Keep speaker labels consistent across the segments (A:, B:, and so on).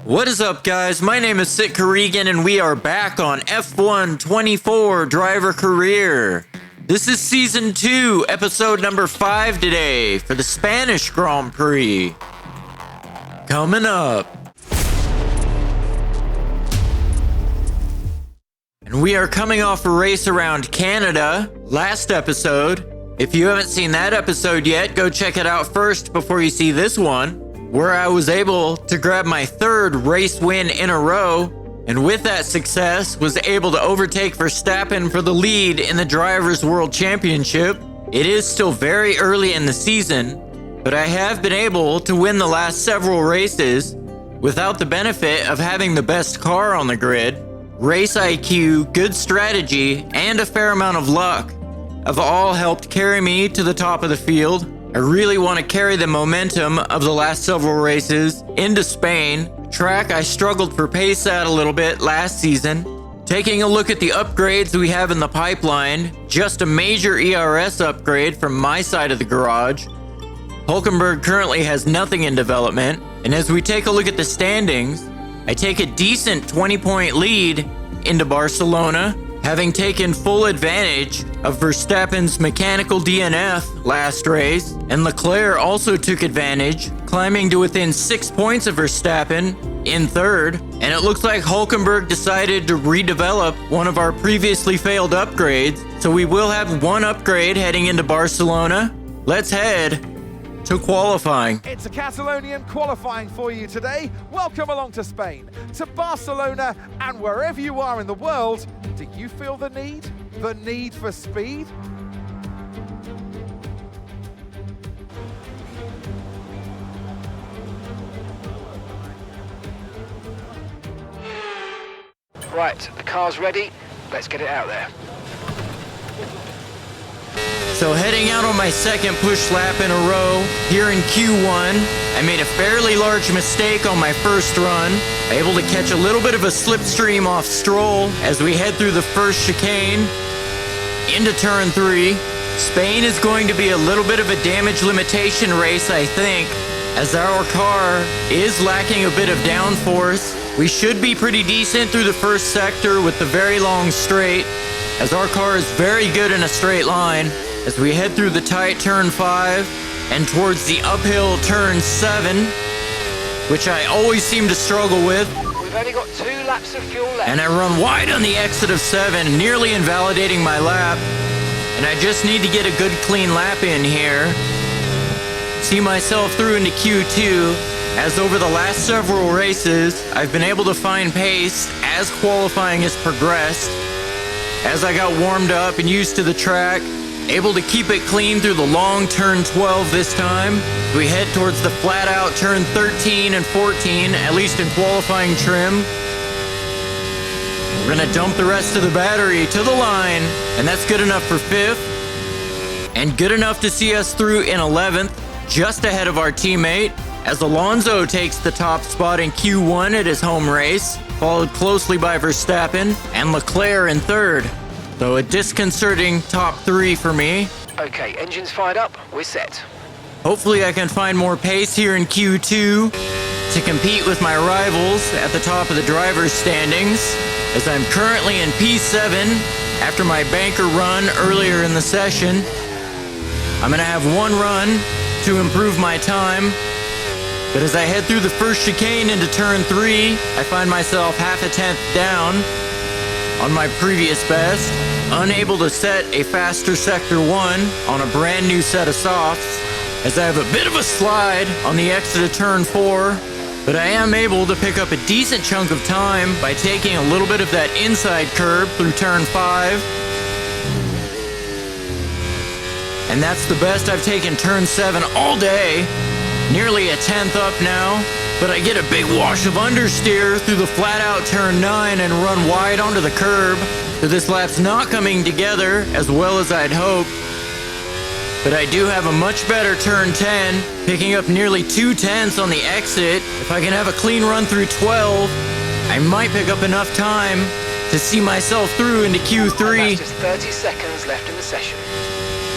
A: What is up, guys? My name is Sitka Regan, and we are back on F1 24 Driver Career. This is Season 2, Episode number 5 today for the Spanish Grand Prix. Coming up. And we are coming off a race around Canada, last episode. If you haven't seen that episode yet, go check it out first before you see this one, where I was able to grab my third race win in a row, and with that success was able to overtake Verstappen for the lead in the Drivers' World Championship. It is still very early in the season, but I have been able to win the last several races without the benefit of having the best car on the grid. Race IQ, good strategy, and a fair amount of luck have all helped carry me to the top of the field. I really want to carry the momentum of the last several races into Spain, track I struggled for pace at a little bit last season. Taking a look at the upgrades we have in the pipeline, just a major ERS upgrade from my side of the garage. Hulkenberg currently has nothing in development, and as we take a look at the standings, I take a decent 20-point lead into Barcelona, having taken full advantage of Verstappen's mechanical DNF last race, and Leclerc also took advantage, climbing to within 6 points of Verstappen in third, and it looks like Hulkenberg decided to redevelop one of our previously failed upgrades, so we will have one upgrade heading into Barcelona. Let's head to qualifying.
B: It's a Catalonian qualifying for you today. Welcome along to Spain, to Barcelona, and wherever you are in the world. Do you feel the need? The need for speed?
C: Right, the car's ready. Let's get it out there.
A: So heading out on my second push lap in a row here in Q1, I made a fairly large mistake on my first run, able to catch a little bit of a slipstream off Stroll as we head through the first chicane into turn 3. Spain is going to be a little bit of a damage limitation race, I think, as our car is lacking a bit of downforce. We should be pretty decent through the first sector with the very long straight, as our car is very good in a straight line. As we head through the tight turn 5 and towards the uphill turn 7, which I always seem to struggle with.
C: We've only got 2 laps of fuel left.
A: And I run wide on the exit of 7, nearly invalidating my lap. And I just need to get a good clean lap in here. See myself through into Q2, as over the last several races, I've been able to find pace as qualifying has progressed. As I got warmed up and used to the track, able to keep it clean through the long turn 12 this time. We head towards the flat out turn 13 and 14, at least in qualifying trim. We're gonna dump the rest of the battery to the line, and that's good enough for 5th, and good enough to see us through in 11th, just ahead of our teammate, as Alonso takes the top spot in Q1 at his home race, followed closely by Verstappen and Leclerc in third. So a disconcerting top 3 for me.
C: Okay, engine's fired up, we're set.
A: Hopefully I can find more pace here in Q2 to compete with my rivals at the top of the driver's standings, as I'm currently in P7 after my banker run earlier in the session. I'm gonna have one run to improve my time, but as I head through the first chicane into turn 3, I find myself half a tenth down on my previous best, unable to set a faster sector 1 on a brand new set of softs, as I have a bit of a slide on the exit of turn 4, but I am able to pick up a decent chunk of time by taking a little bit of that inside curb through turn 5. And that's the best I've taken turn 7 all day, nearly a tenth up now. But I get a big wash of understeer through the flat-out turn 9 and run wide onto the curb. So this lap's not coming together as well as I'd hoped. But I do have a much better turn 10, picking up nearly 2 tenths on the exit. If I can have a clean run through 12, I might pick up enough time to see myself through into Q3.
C: And that's just 30 seconds left in the session.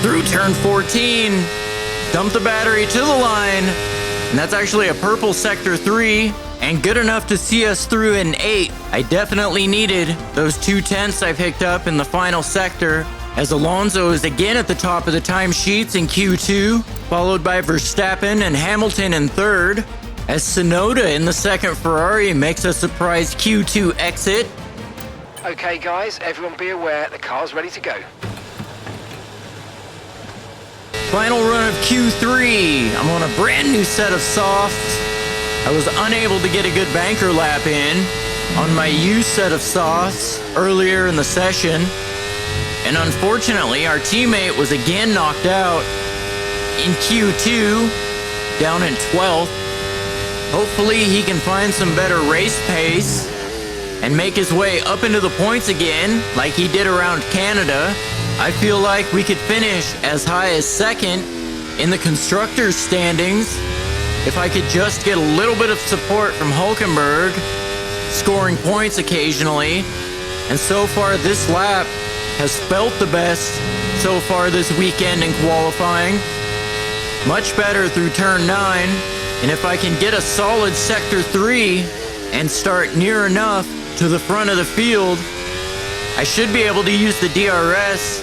A: Through turn 14, dump the battery to the line. And that's actually a purple sector 3 and good enough to see us through in 8th. I definitely needed those 2/10ths I picked up in the final sector, as Alonso is again at the top of the timesheets in Q2, followed by Verstappen and Hamilton in 3rd, as Tsunoda in the 2nd Ferrari makes a surprise Q2 exit.
C: Okay guys, everyone be aware, the car's ready to go.
A: Final run of Q3. I'm on a brand new set of softs. I was unable to get a good banker lap in on my used set of softs earlier in the session. And unfortunately, our teammate was again knocked out in Q2, down in 12th. Hopefully he can find some better race pace and make his way up into the points again like he did around Canada. I feel like we could finish as high as 2nd in the constructors' standings if I could just get a little bit of support from Hulkenberg, scoring points occasionally. And so far this lap has felt the best so far this weekend in qualifying. Much better through turn 9. And if I can get a solid sector 3 and start near enough to the front of the field, I should be able to use the DRS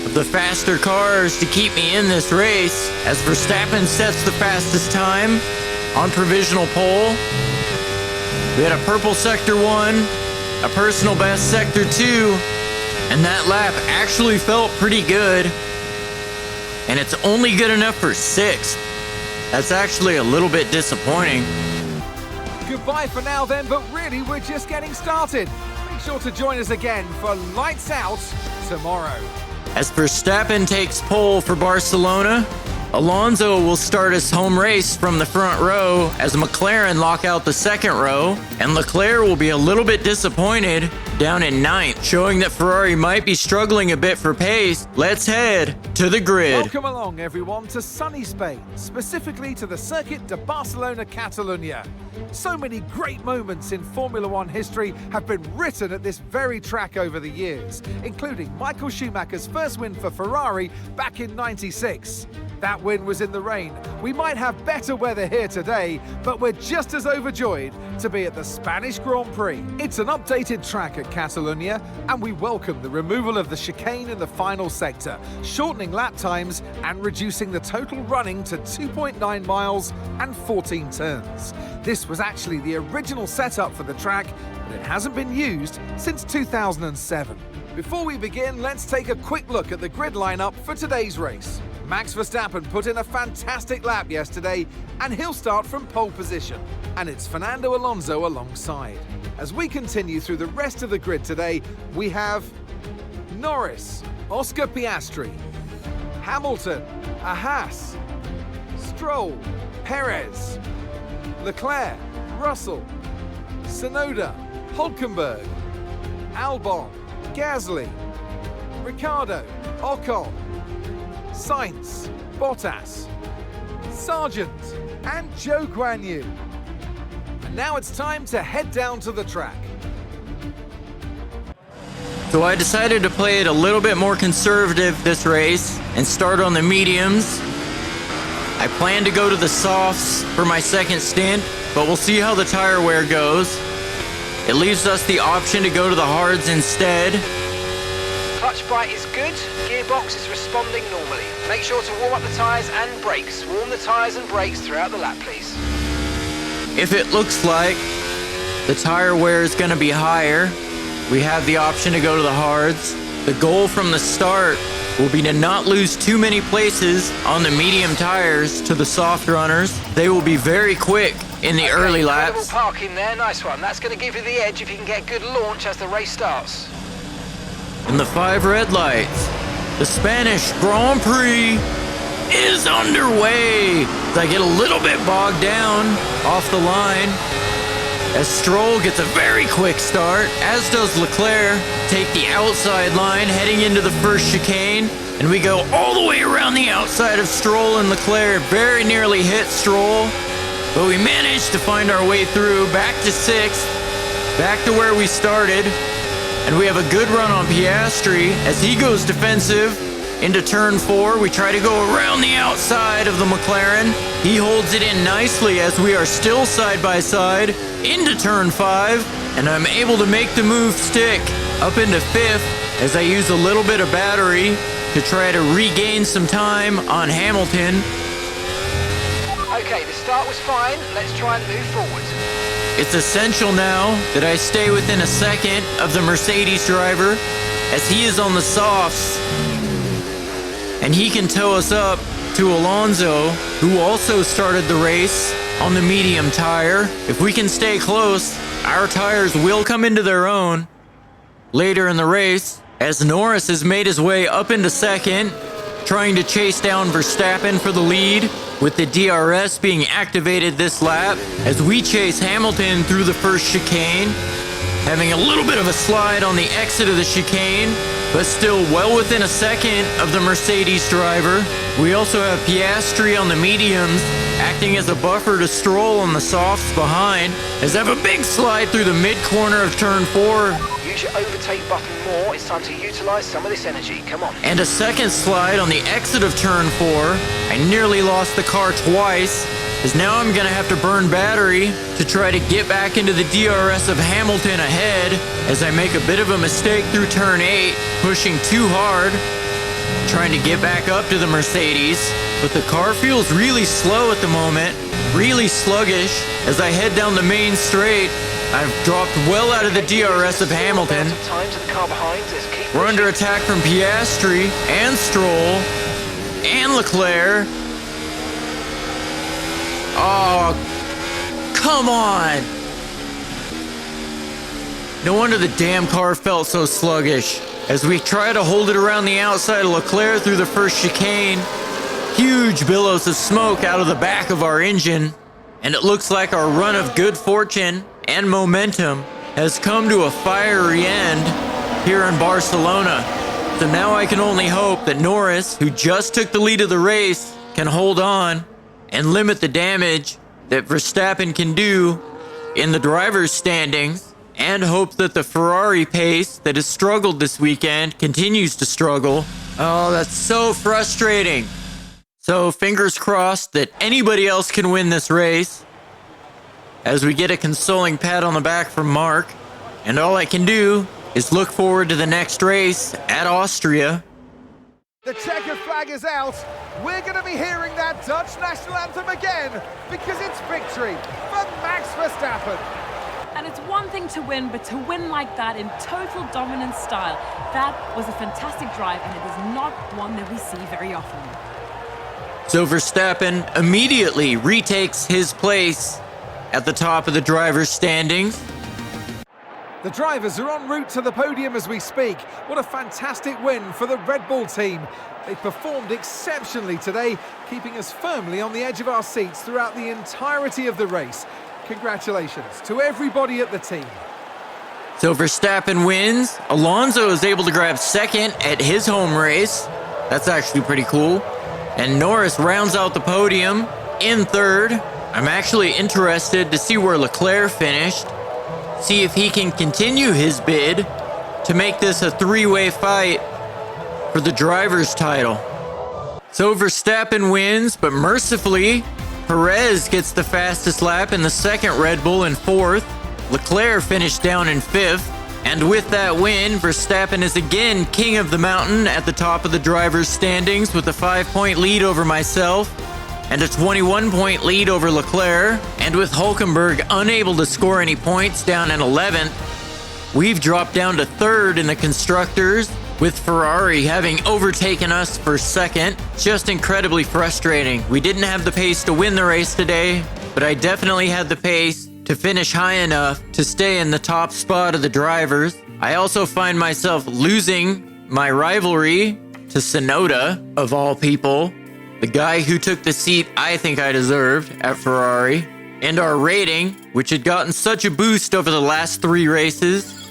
A: of the faster cars to keep me in this race, as Verstappen sets the fastest time on provisional pole. We had a purple sector 1, a personal best sector 2, and that lap actually felt pretty good. And it's only good enough for 6th. That's actually a little bit disappointing.
B: Goodbye for now then, but really we're just getting started. Make sure to join us again for Lights Out tomorrow.
A: As Verstappen takes pole for Barcelona, Alonso will start his home race from the front row as McLaren lock out the 2nd row, and Leclerc will be a little bit disappointed down in 9th, showing that Ferrari might be struggling a bit for pace. Let's head to the grid.
B: Welcome along everyone to sunny Spain, specifically to the Circuit de Barcelona, Catalunya. So many great moments in Formula One history have been written at this very track over the years, including Michael Schumacher's first win for Ferrari back in '96. That win was in the rain. We might have better weather here today, but we're just as overjoyed to be at the Spanish Grand Prix. It's an updated track at Catalunya, and we welcome the removal of the chicane in the final sector, shortening lap times and reducing the total running to 2.9 miles and 14 turns. This was actually the original setup for the track, but it hasn't been used since 2007. Before we begin, let's take a quick look at the grid lineup for today's race. Max Verstappen put in a fantastic lap yesterday, and he'll start from pole position. And it's Fernando Alonso alongside. As we continue through the rest of the grid today, we have Norris, Oscar Piastri, Hamilton, a Haas, Stroll, Perez, Leclerc, Russell, Tsunoda, Hulkenberg, Albon, Gasly, Ricciardo, Ocon, Sainz, Bottas, Sargent, and Zhou Guanyu. And now it's time to head down to the track.
A: So I decided to play it a little bit more conservative this race and start on the mediums. I plan to go to the softs for my second stint, but we'll see how the tire wear goes. It leaves us the option to go to the hards instead.
C: Clutch bite is good, gearbox is responding normally. Make sure to warm up the tyres and brakes. Warm the tyres and brakes throughout the lap, please.
A: If it looks like the tire wear is going to be higher, we have the option to go to the hards. The goal from the start will be to not lose too many places on the medium tires to the soft runners. They will be very quick in the early laps.
C: Parking there, nice one. That's going to give you the edge if you can get good launch as the race starts.
A: And the 5 red lights. The Spanish Grand Prix is underway. As I get a little bit bogged down off the line, as Stroll gets a very quick start, as does Leclerc. Take the outside line heading into the first chicane, and we go all the way around the outside of Stroll and Leclerc. Very nearly hit Stroll, but we managed to find our way through, back to 6th, back to where we started. And we have a good run on Piastri as he goes defensive Into turn 4, we try to go around the outside of the McLaren. He holds it in nicely as we are still side by side. Into turn 5, and I'm able to make the move stick. Up into 5th as I use a little bit of battery to try to regain some time on Hamilton.
C: Okay, the start was fine. Let's try and move forward.
A: It's essential now that I stay within a second of the Mercedes driver as he is on the softs. And he can tow us up to Alonso, who also started the race on the medium tire. If we can stay close, our tires will come into their own later in the race, as Norris has made his way up into second, trying to chase down Verstappen for the lead, with the DRS being activated this lap as we chase Hamilton through the first chicane, having a little bit of a slide on the exit of the chicane, but still well within a second of the Mercedes driver. We also have Piastri on the mediums, acting as a buffer to Stroll on the softs behind, as I have a big slide through the mid-corner of turn 4.
C: Use your overtake button more. It's time to utilize some of this energy. Come on.
A: And a second slide on the exit of turn 4. I nearly lost the car twice, as now I'm going to have to burn battery to try to get back into the DRS of Hamilton ahead, as I make a bit of a mistake through turn 8, pushing too hard, trying to get back up to the Mercedes. But the car feels really slow at the moment, really sluggish. As I head down the main straight, I've dropped well out of the DRS of Hamilton. We're under attack from Piastri and Stroll and Leclerc. Oh, come on! No wonder the damn car felt so sluggish. As we try to hold it around the outside of Leclerc through the first chicane, huge billows of smoke out of the back of our engine, and it looks like our run of good fortune and momentum has come to a fiery end here in Barcelona. So now I can only hope that Norris, who just took the lead of the race, can hold on and limit the damage that Verstappen can do in the driver's standings, and hope that the Ferrari pace that has struggled this weekend continues to struggle. Oh, that's so frustrating. So fingers crossed that anybody else can win this race, as we get a consoling pat on the back from Mark. And all I can do is look forward to the next race at Austria.
B: The checkered flag is out. We're going to be hearing that Dutch national anthem again, because it's victory for Max Verstappen.
D: And it's one thing to win, but to win like that in total dominant style, that was a fantastic drive, and it is not one that we see very often.
A: So Verstappen immediately retakes his place at the top of the driver's standings.
B: The drivers are en route to the podium as we speak. What a fantastic win for the Red Bull team. They performed exceptionally today, keeping us firmly on the edge of our seats throughout the entirety of the race. Congratulations to everybody at the team.
A: So Verstappen wins. Alonso is able to grab second at his home race. That's actually pretty cool. And Norris rounds out the podium in third. I'm actually interested to see where Leclerc finished. See if he can continue his bid to make this a three-way fight for the driver's title. So Verstappen wins, but mercifully, Perez gets the fastest lap in the second Red Bull in fourth. Leclerc finished down in fifth. And with that win, Verstappen is again king of the mountain at the top of the driver's standings with a 5-point lead over myself and a 21-point lead over Leclerc. And with Hülkenberg unable to score any points down in 11th, we've dropped down to third in the constructors, with Ferrari having overtaken us for second. Just incredibly frustrating. We didn't have the pace to win the race today, but I definitely had the pace to finish high enough to stay in the top spot of the drivers. I also find myself losing my rivalry to Tsunoda, of all people, the guy who took the seat I think I deserved at Ferrari. And our rating, which had gotten such a boost over the last 3 races,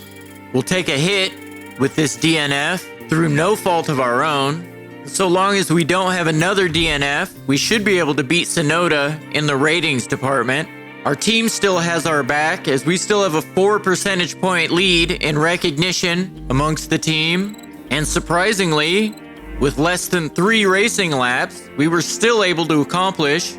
A: will take a hit with this DNF through no fault of our own. So long as we don't have another DNF, we should be able to beat Tsunoda in the ratings department. Our team still has our back, as we still have a 4 percentage point lead in recognition amongst the team. And surprisingly, With less than 3 racing laps, we were still able to accomplish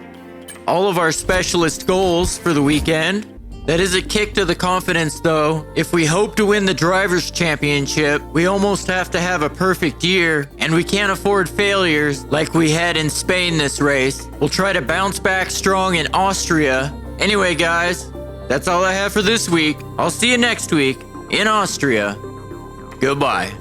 A: all of our specialist goals for the weekend. That is a kick to the confidence though. If we hope to win the Drivers' Championship, we almost have to have a perfect year, and we can't afford failures like we had in Spain this race. We'll try to bounce back strong in Austria. Anyway guys, that's all I have for this week. I'll see you next week in Austria. Goodbye.